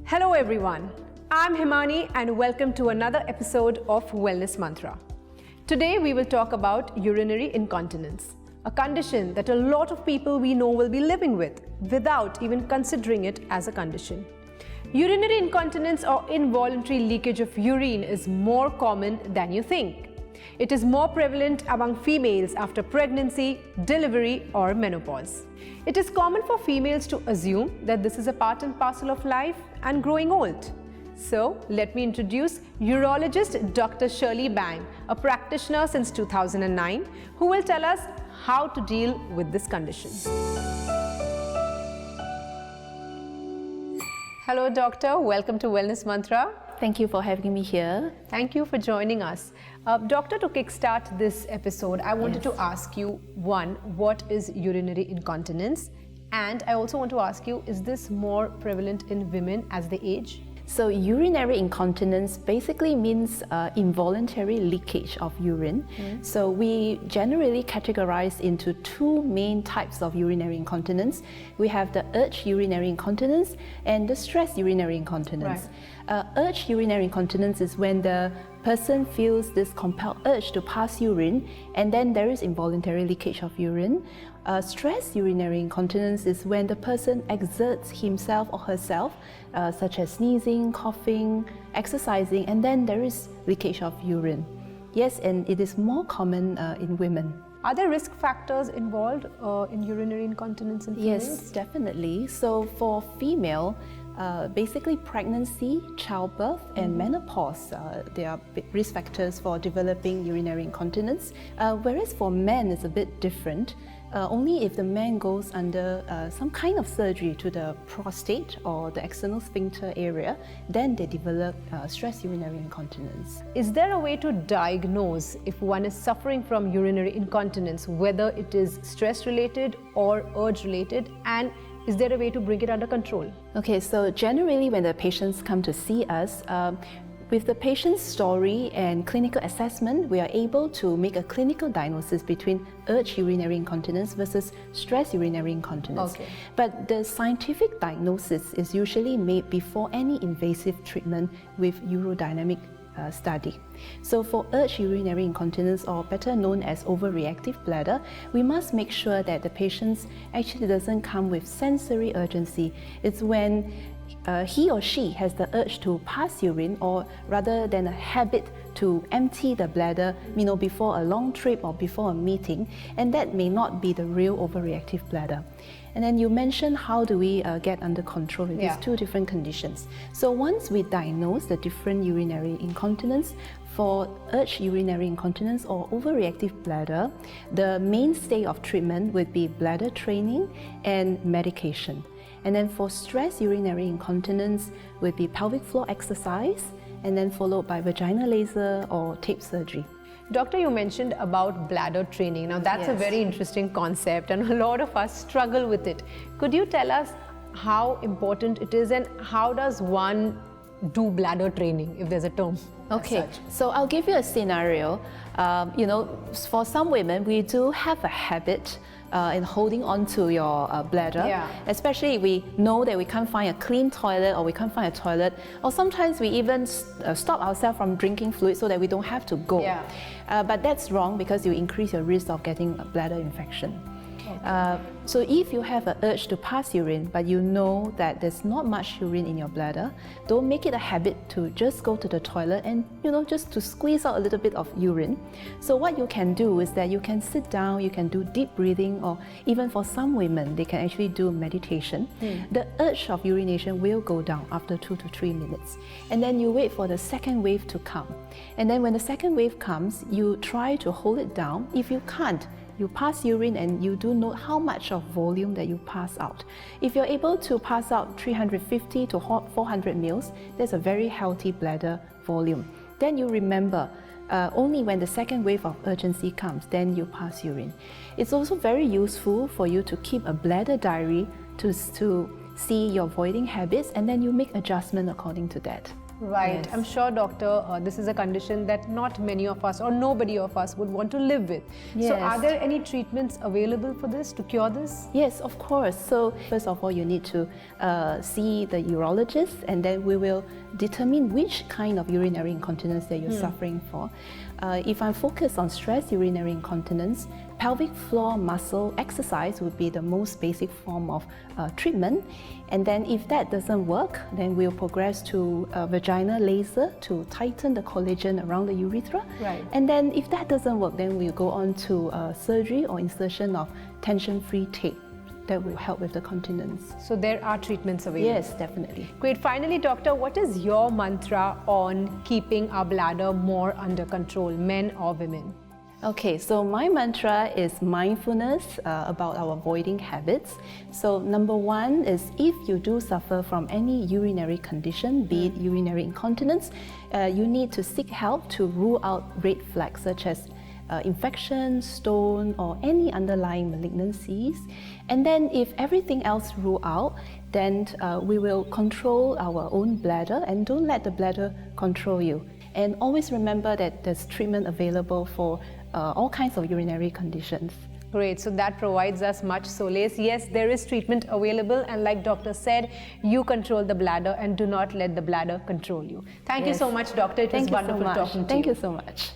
Hello everyone, I'm Himani and welcome to another episode of Wellness Mantra. Today we will talk about urinary incontinence, a condition that a lot of people we know will be living with without even considering it as a condition. Urinary incontinence or involuntary leakage of urine is more common than you think. It is more prevalent among females after pregnancy, delivery or menopause. It is common for females to assume that this is a part and parcel of life and growing old. So, let me introduce Urologist Dr. Shirley Bang, a practitioner since 2009, who will tell us how to deal with this condition. Hello doctor, welcome to Wellness Mantra. Thank you for having me here. Thank you for joining us. Doctor, to kickstart this episode, I wanted to ask you, one, what is urinary incontinence? And I also want to ask you, is this more prevalent in women as they age? So urinary incontinence basically means involuntary leakage of urine. So we generally categorize into two main types of urinary incontinence. We have the urge urinary incontinence and the stress urinary incontinence. Urge urinary incontinence is when the person feels this compelled urge to pass urine and then there is involuntary leakage of urine. Stress urinary incontinence is when the person exerts himself or herself, such as sneezing, coughing, exercising, and then there is leakage of urine. Yes, and it is more common in women. Are there risk factors involved in urinary incontinence in females? Yes, definitely. So for female, basically pregnancy, childbirth and menopause, they are risk factors for developing urinary incontinence. Whereas for men it's a bit different. Only if the man goes under some kind of surgery to the prostate or the external sphincter area, then they develop stress urinary incontinence. Is there a way to diagnose if one is suffering from urinary incontinence, whether it is stress related or urge related, and is there a way to bring it under control? Okay, so generally when the patients come to see us, with the patient's story and clinical assessment, we are able to make a clinical diagnosis between urge urinary incontinence versus stress urinary incontinence. Okay. But the scientific diagnosis is usually made before any invasive treatment with urodynamic study. So for urge urinary incontinence, or better known as overreactive bladder, we must make sure that the patient actually doesn't come with sensory urgency. It's when he or she has the urge to pass urine, or rather than a habit to empty the bladder, before a long trip or before a meeting, and that may not be the real overreactive bladder. And then you mentioned how do we get under control with these two different conditions. So once we diagnose the different urinary incontinence, for urge urinary incontinence or overreactive bladder, the mainstay of treatment would be bladder training and medication. And then for stress urinary incontinence would be pelvic floor exercise, and then followed by vaginal laser or tape surgery. Doctor, you mentioned about bladder training. Now that's a very interesting concept and a lot of us struggle with it. Could you tell us how important it is and how does one do bladder training, if there's a term? Okay, so I'll give you a scenario. For some women, we do have a habit in holding on to your bladder, especially if we know that we can't find a clean toilet or we can't find a toilet, or sometimes we even stop ourselves from drinking fluid so that we don't have to go. But that's wrong because you increase your risk of getting a bladder infection. So if you have an urge to pass urine, but you know that there's not much urine in your bladder, don't make it a habit to just go to the toilet and, just to squeeze out a little bit of urine. So what you can do is that you can sit down, you can do deep breathing, or even for some women, they can actually do meditation. The urge of urination will go down after 2 to 3 minutes. And then you wait for the second wave to come. And then when the second wave comes, you try to hold it down. If you can't, you pass urine and you do note how much of volume that you pass out. If you're able to pass out 350 to 400 mils, that's a very healthy bladder volume. Then you remember, only when the second wave of urgency comes, then you pass urine. It's also very useful for you to keep a bladder diary to see your voiding habits, and then you make adjustment according to that. Right. Yes. I'm sure, doctor, this is a condition that not many of us or nobody of us would want to live with. Yes. So are there any treatments available for this, to cure this? Yes, of course. So first of all, you need to see the urologist, and then we will determine which kind of urinary incontinence that you're suffering for. If I'm focused on stress urinary incontinence, pelvic floor muscle exercise would be the most basic form of treatment. And then if that doesn't work, then we'll progress to vaginal laser to tighten the collagen around the urethra. Right. And then if that doesn't work, then we'll go on to surgery or insertion of tension-free tape that will help with the continence. So there are treatments available? Yes, definitely. Great. Finally, doctor, what is your mantra on keeping our bladder more under control, men or women? Okay, so my mantra is mindfulness about our avoiding habits. So number one is, if you do suffer from any urinary condition, be it urinary incontinence, you need to seek help to rule out red flags such as infection, stone, or any underlying malignancies. And then if everything else rule out, then we will control our own bladder, and don't let the bladder control you. And always remember that there's treatment available for all kinds of urinary conditions. Great. So that provides us much solace. Yes, there is treatment available, and like doctor said, you control the bladder and do not let the bladder control you. Thank you so much, doctor. It was wonderful talking to you. Thank you so much.